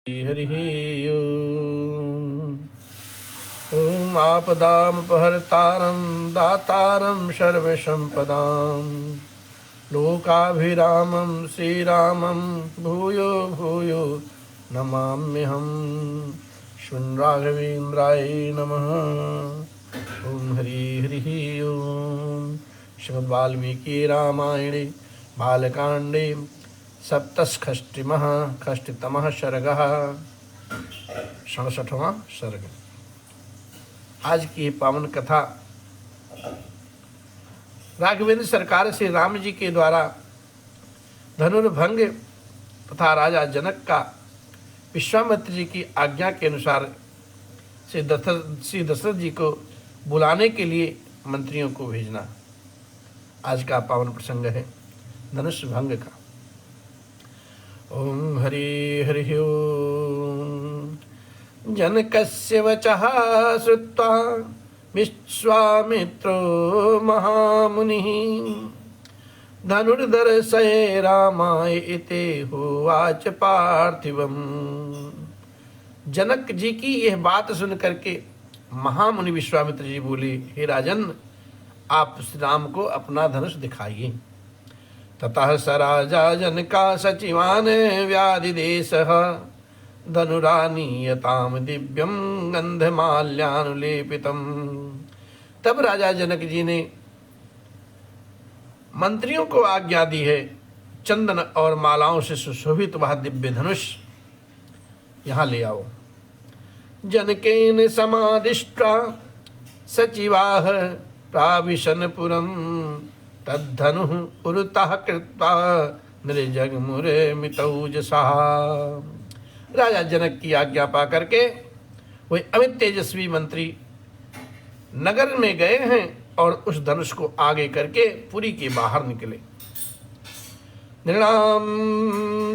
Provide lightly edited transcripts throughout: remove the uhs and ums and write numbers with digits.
हरि ओम। ॐ आपदामपहर्तारं दातारं सर्वसम्पदां लोकाभिरामं श्रीरामं भूयो भूयो नमाम्यहम्। श्रीं राघवेन्द्राय नमः। ॐ हरि ओम। श्रीमद् वाल्मीकि रामायणे बालकांडे षष्टितमः सर्गः 67वां सर्ग। आज की पावन कथा राघवेंद्र सरकार से राम जी के द्वारा धनुर्भंग तथा राजा जनक का विश्वामित्र जी की आज्ञा के अनुसार श्री दशरथ जी को बुलाने के लिए मंत्रियों को भेजना आज का पावन प्रसंग है धनुष भंग का। ओम हरि ओम। जनकस्य वचः श्रुत्वा विश्वामित्रो महामुनिः धनुर्धर्षये रामाय इति होवाच पार्थिवम्। जनक जी की यह बात सुन करके महामुनि विश्वामित्र जी बोले, हे राजन, आप श्री राम को अपना धनुष दिखाइए। ततः स राजा जनका सचिवान् व्याधिदेशः धनुरानीयताम दिव्यम गंधमाल्यानुलेपितम। तब राजा जनक जी ने मंत्रियों को आज्ञा दी है, चंदन और मालाओं से सुशोभित वह दिव्य धनुष यहाँ ले आओ। जनकेन समादिष्ट्वा सचिवाः प्राविशन्पुरम् तद्धनुः पुरतः कृत्वा निर्जगमुरमितौजसा। राजा जनक की आज्ञा पा करके वे अमित तेजस्वी मंत्री नगर में गए हैं और उस धनुष को आगे करके पुरी के बाहर निकले। नृणाम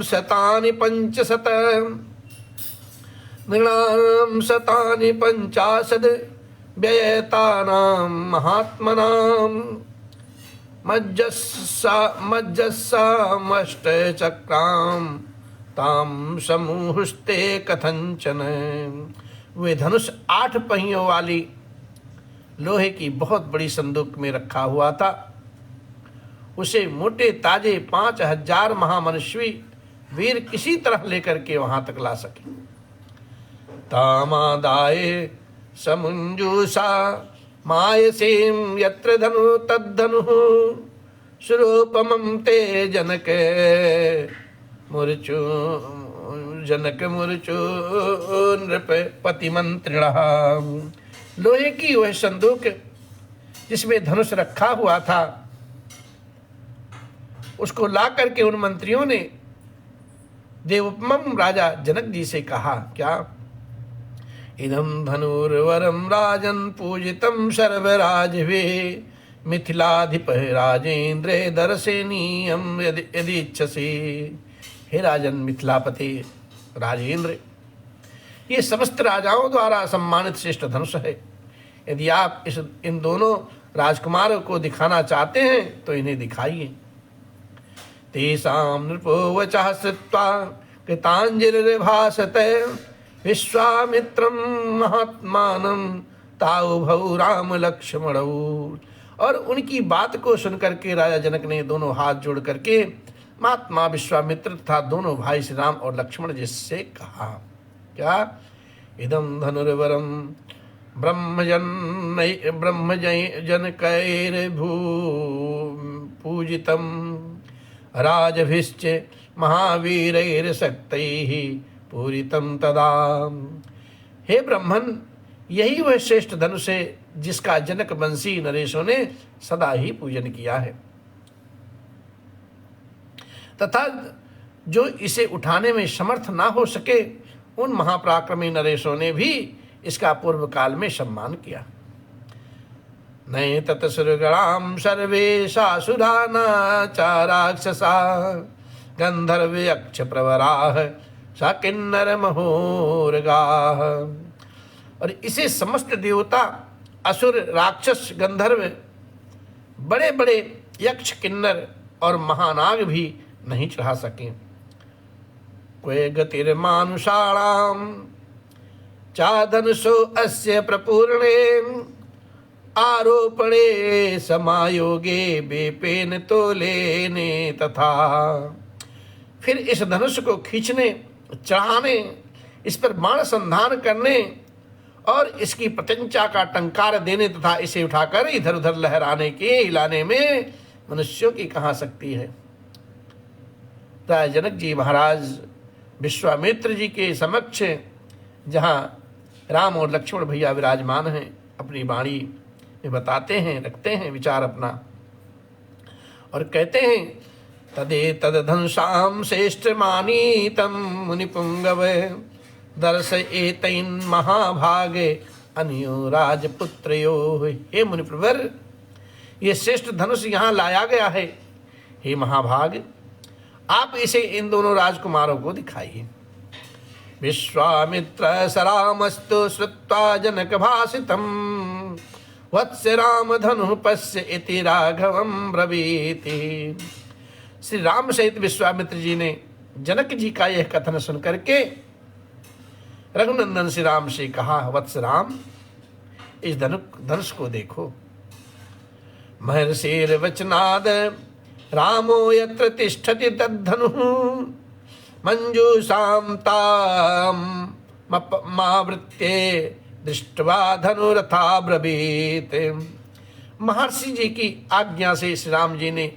शतानि पंचाशद व्ययतानां महात्मनां मज्जस्सामष्टचक्रां तां समूहस्ते कथंचन। वे धनुष 8 पहियों वाली लोहे की बहुत बड़ी संदूक में रखा हुआ था। उसे मोटे ताजे 5000 महामनुष्यी वीर किसी तरह लेकर के वहां तक ला सके। तामादाय समुंजूषा मायसीं यत्र धनु तद्धनुः स्वरूपमं ते जनक मूर्छो नृप पतिमंत्रिणः। लोहे की वह संदूक जिसमें धनुष रखा हुआ था उसको ला करके उन मंत्रियों ने देवोपम राजा जनक जी से कहा, क्या इदं धनुर्वरं राजन् पूजितं सर्वराजभिः मिथिलाधिपः राजेन्द्रे दर्शनीयं यदि हे राजन मिथिलापति राजेंद्र, ये समस्त राजाओं द्वारा सम्मानित श्रेष्ठ धनुष है। यदि आप इन दोनों राजकुमारों को दिखाना चाहते हैं तो इन्हें दिखाइए। तेषां नृपो वचः श्रुत्वा कृताञ्जलिर्भाषते विश्वामित्रं महात्मानं ताउभौ राम लक्ष्मणौ। और उनकी बात को सुनकर के राजा जनक ने दोनों हाथ जोड़ करके महात्मा विश्वामित्र तथा दोनों भाई श्री राम और लक्ष्मण जी से कहा, क्या इदं धनुर्वरं ब्रह्मजनकैर्भू पूजितं राजभिश्च महावीरैर्शक्तैः पूरितं तदा। हे ब्रह्मन, यही वह श्रेष्ठ धनुष है जिसका जनक वंशी नरेशों ने सदा ही पूजन किया है तथा जो इसे उठाने में समर्थ ना हो सके उन महापराक्रमी नरेशों ने भी इसका पूर्व काल में सम्मान किया। नये तत्सुरगणाम सर्वेशासुरा चाराक्षसा गंधर्व यक्ष प्रवराः सा किन्नर महोरगाः। और इसे समस्त देवता, असुर, राक्षस, गंधर्व, बड़े बड़े यक्ष, किन्नर और महानाग भी नहीं चढ़ा सके। क्वे गतिर्मानुषाणाम चाधनुषो अस्य प्रपूर्णे आरोपणे समायोगे बेपेन तोलेने तथा। फिर इस धनुष को खींचने, चढ़ाने, इस पर बाण संधान करने और इसकी प्रत्यंचा का टंकार देने तथा इसे उठाकर इधर उधर लहराने के हिलाने में मनुष्यों की कहाँ शक्ति है। राजा जनक जी महाराज विश्वामित्र जी के समक्ष जहाँ राम और लक्ष्मण भैया विराजमान हैं, अपनी वाणी में बताते हैं, रखते हैं विचार अपना और कहते हैं तदे तदधंसाम श्रेष्ठ मानीतम मुनिपुंगव दर्श एतैन महाभागे अन्यो राजपुत्रयो। हे मुनिप्रवर, ये श्रेष्ठ धनुष यहाँ लाया गया है। हे महाभाग, आप इसे इन दोनों राजकुमारों को दिखाइए। विश्वामित्र सरामस्तु श्रुत्वा जनक भाषितम वत्स राम धनु पश्य इति राघवम ब्रवीति। श्री राम सहित विश्वामित्र जी ने जनक जी का यह कथन सुन करके रघुनंदन श्री राम से कहा, वत्स राम, इस धनुष को देखो। महर्षिर वचनाद रामो यत्र तिष्ठति तद्धनु मंजूषाम ताम मावृत्ये दृष्ट्वा धनुरथा ब्रवीत। महर्षि जी की आज्ञा से श्री राम जी ने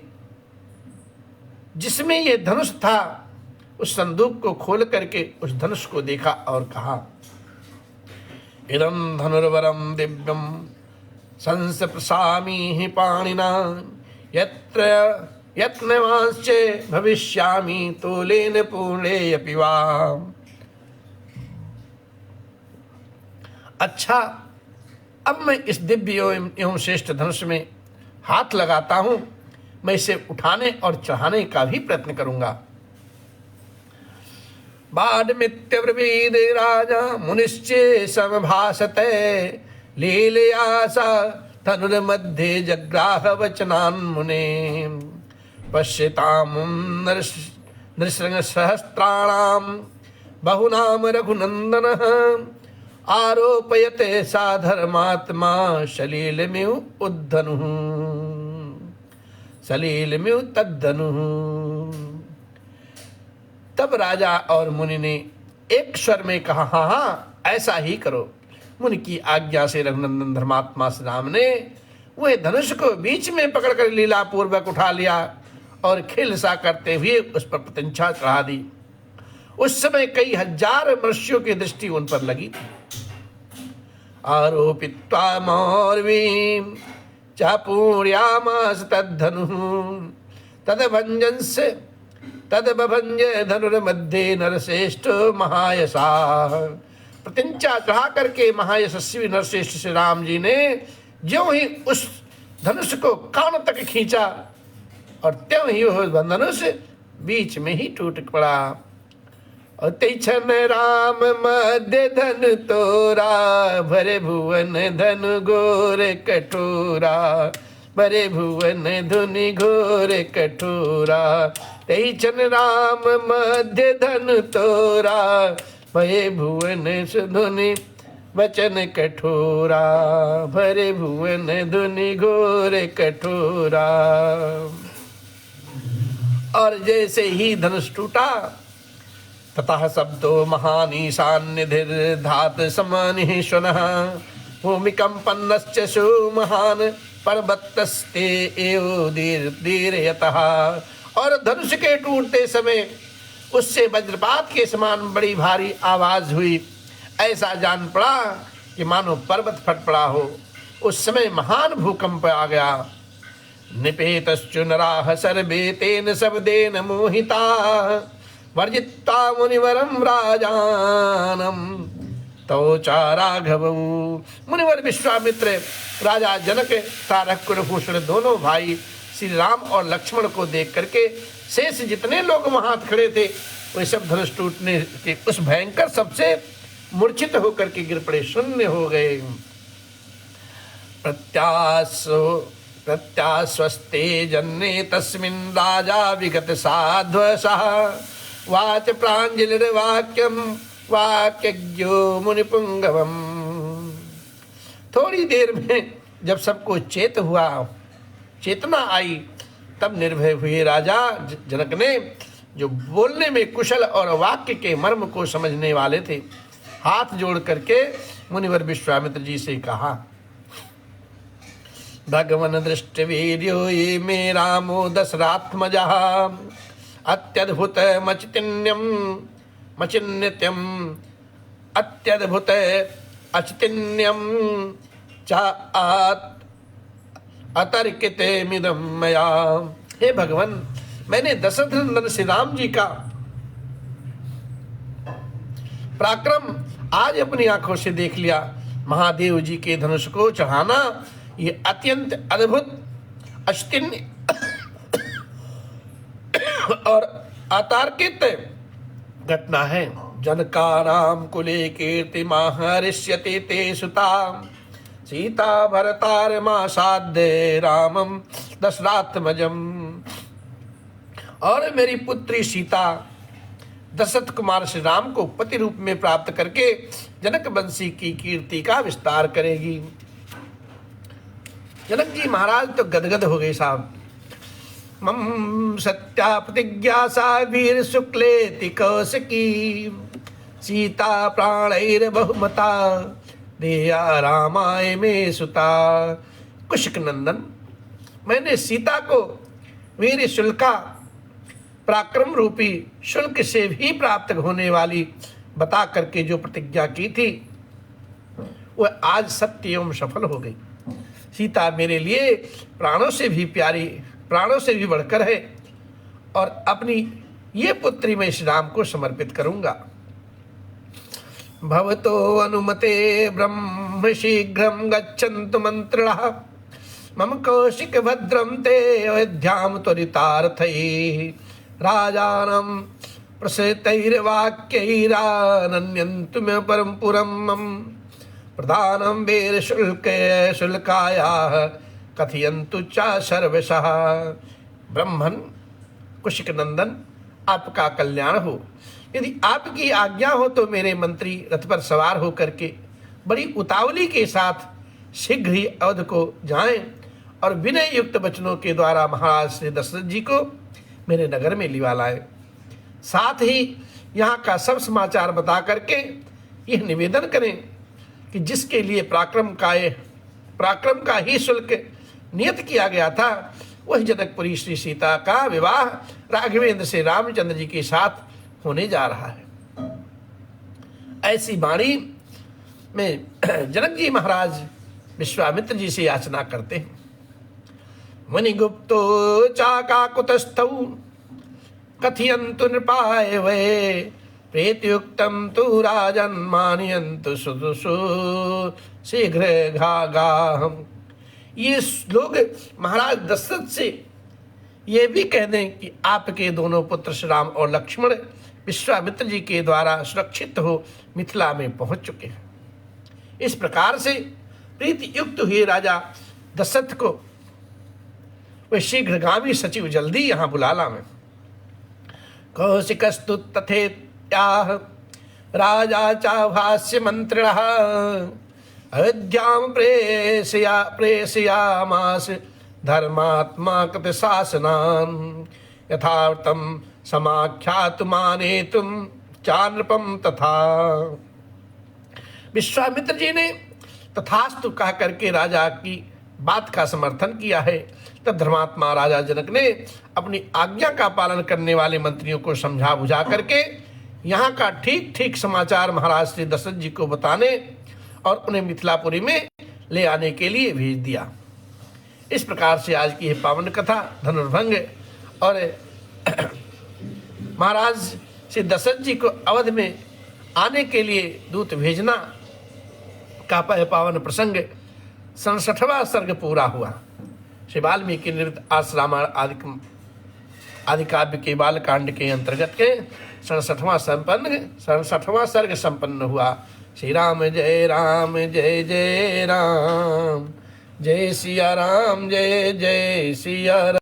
जिसमें ये धनुष था उस संदूक को खोल करके उस धनुष को देखा और कहा, इदं धनुर्वरम दिव्यम संस्पृशामि पाणिना यत्र यत्नवांश्च भविष्यामि तोलेन पूर्णे अपि वा। अच्छा, अब मैं इस दिव्य एवं श्रेष्ठ धनुष में हाथ लगाता हूं। मैं इसे उठाने और चढ़ाने का भी प्रयत्न करूंगा। बाडमित्य ब्रवीद राजा मुनिश्चे समभाषते लीलया सा धनुर्मध्ये जग्राह वचनान् मुने पश्यतां नृशृंग सहस्त्राणां बहुनाम रघुनंदनः आरोपयते सा धर्मात्मा सलीलमिव उद्धनुः सलीलमिव तद्धनुः। तब राजा और मुनि ने एक स्वर में कहा, हाँ हाँ, ऐसा ही करो। मुनि की आज्ञा से रघुनंदन धर्मात्मा श्री राम ने वह धनुष को बीच में पकड़कर लीला पूर्वक उठा लिया और खेल सा करते हुए उस पर प्रत्यंचा चढ़ा दी। उस समय कई हजार मनुष्यों की दृष्टि उन पर लगी थी। आरोपित्वा मौर्वीं चापूर्यामास तद्धनुः तदभंज धनुर्मध्ये नरश्रेष्ठ महायशाः। प्रत्यंचा चढ़ा करके महायशस्वी नरश्रेष्ठ श्री राम जी ने ज्यों ही उस धनुष को कान तक खींचा और त्यों ही वह धनुष बीच में ही टूट पड़ा। और तेछन राम मध्य धन तोरा भरे भुवन धन घोर कठोरा भरे भुवन धुनि घोर कठोरा। तेछन राम मध्य धन तोरा भरे भुवन धुनि वचन कठोरा भरे भुवन धुनि घोर कठोरा। और जैसे ही धनुष टूटा ततः शब्दो महानीशान्निधिर्धात समानिश्वनः भूमिकम्पन्नश्च सुमहान् पर्वतस्ते एव दीर्घयतः। और धनुष के टूटते समय उससे वज्रपात के समान बड़ी भारी आवाज हुई। ऐसा जान पड़ा कि मानो पर्वत फट पड़ा हो। उस समय महान भूकंप आ गया। निपेतश्चु नराः सर्वे तेन शब्देन मोहिताः वर्जित्वा मुनिवरं राजानम तो चा राघव। मुनिवर विश्वामित्र राजा जनक तारक कुलभूषण दोनों भाई श्री राम और लक्ष्मण को देख करके शेष जितने लोग वहां खड़े थे वे सब धनुष टूटने के उस भयंकर सबसे मूर्छित होकर के गिर पड़े, शून्य हो गए। प्रत्यास्वस्ते जन्ने तस्मिन् राजा विगत साध्वसः वाच प्रांजलिर्वाक्यम वाक्यज्ञो मुनिपुंगवम। थोड़ी देर में जब सबको चेतना आई, तब निर्भय हुए राजा जनक ने, जो बोलने में कुशल और वाक्य के मर्म को समझने वाले थे, हाथ जोड़ करके मुनिवर विश्वामित्र जी से कहा, भगवन दृष्ट वीर्यो ये मे रामो दशरात्मजा अत्यद्भुत मचिन्यत्यम अत्यद्भुत अचिन्यम चा अतर्किते मिदम मया। हे भगवान, मैंने दशरथ नंदन श्री राम जी का पराक्रम आज अपनी आंखों से देख लिया। महादेव जी के धनुष को चढ़ाना ये अत्यंत अद्भुत, अचिन्त्य और अतार्कित घटना है। जनकानां कुले कीर्ति महर्ष्यते ते सुता सीता भरतारमासाद्य रामम दशरथात्मजम। और मेरी पुत्री सीता दशरथ कुमार श्री राम को पति रूप में प्राप्त करके जनक वंशी की कीर्ति का विस्तार करेगी। जनक जी महाराज तो गदगद हो गए साहब। मम सत्या प्रतिज्ञा सा वीर शुक्लेति कौशिकी सीता प्राणैर बहुमता देया रामाय में सुता। कुशिक नंदन, मैंने सीता को वीर शुल्का पराक्रम रूपी शुल्क से भी प्राप्त होने वाली बता करके जो प्रतिज्ञा की थी, वह आज सत्य एवं सफल हो गई। सीता मेरे लिए प्राणों से भी प्यारी, प्राणों से भी बढ़कर है, और अपनी ये पुत्री मैं श्री राम को समर्पित करूंगा। भवतो अनुमते ब्रह्म शीघ्रं गच्छन्तु मंत्रिणः मम कौशिक भद्रं ते अयोध्यां त्वरितार्थये राजानं प्रसृतैर्वाक्यैरानन्यन्तु मे परं पुरं मम प्रधानं वीर शुल्कायाः कथयन्तु च सर्वशः। ब्रह्मन कुशिक नंदन, आपका कल्याण हो। यदि आपकी आज्ञा हो तो मेरे मंत्री रथ पर सवार होकर के बड़ी उतावली के साथ शीघ्र ही अवध को जाएं और विनय युक्त वचनों के द्वारा महाराज श्री दशरथ जी को मेरे नगर में लिवा लाएं। साथ ही यहाँ का सब समाचार बता करके यह निवेदन करें कि जिसके लिए पराक्रम का ही शुल्क नियत किया गया था, वही जनकपुरी श्री सीता का विवाह राघवेंद्र से रामचंद्र जी के साथ होने जा रहा है। ऐसी वाणी में जनक जी महाराज विश्वामित्र जी से याचना करते हैं। मुनिगुप्तो चाकाकुतस्थौ कथयन्तु नृपाय वै प्रेतयुक्तं तु राजन् मानयन्तु सुदुषु शीघ्र घागाहम्। ये लोग महाराज दशरथ से ये भी कह दें कि आपके दोनों पुत्र श्री राम और लक्ष्मण विश्वामित्र जी के द्वारा सुरक्षित हो मिथिला में पहुंच चुके हैं। इस प्रकार से प्रीति युक्त हुए राजा दशरथ को वे शीघ्रगामी सचिव जल्दी यहाँ बुला लावे। कौशिकस्तु तथेत्याह राजा चाभास्य मंत्रिणः अयोध्यां प्रेषयामास धर्मात्मा कृत शासनान् यथार्थं समाख्यातुमानेतुं चानृपं तथा। विश्वामित्र जी ने तथास्तु कह करके राजा की बात का समर्थन किया है। तब धर्मात्मा राजा जनक ने अपनी आज्ञा का पालन करने वाले मंत्रियों को समझा बुझा करके यहाँ का ठीक ठीक समाचार महाराज श्री दशरथ जी को बताने और उन्हें मिथिलापुरी में ले आने के लिए भेज दिया। इस प्रकार से आज की यह पावन कथा धनुर्भंग और महाराज श्री दशरथ जी को अवध में आने के लिए दूत भेजना का पावन प्रसंग 67वां सर्ग पूरा हुआ। श्री वाल्मीकि निर्मित आश्रामण आदि काव्य के बालकांड के अंतर्गत के 67वां सर्ग संपन्न हुआ। श्री राम जय जय राम, जय सिया राम जय जय सिया राम।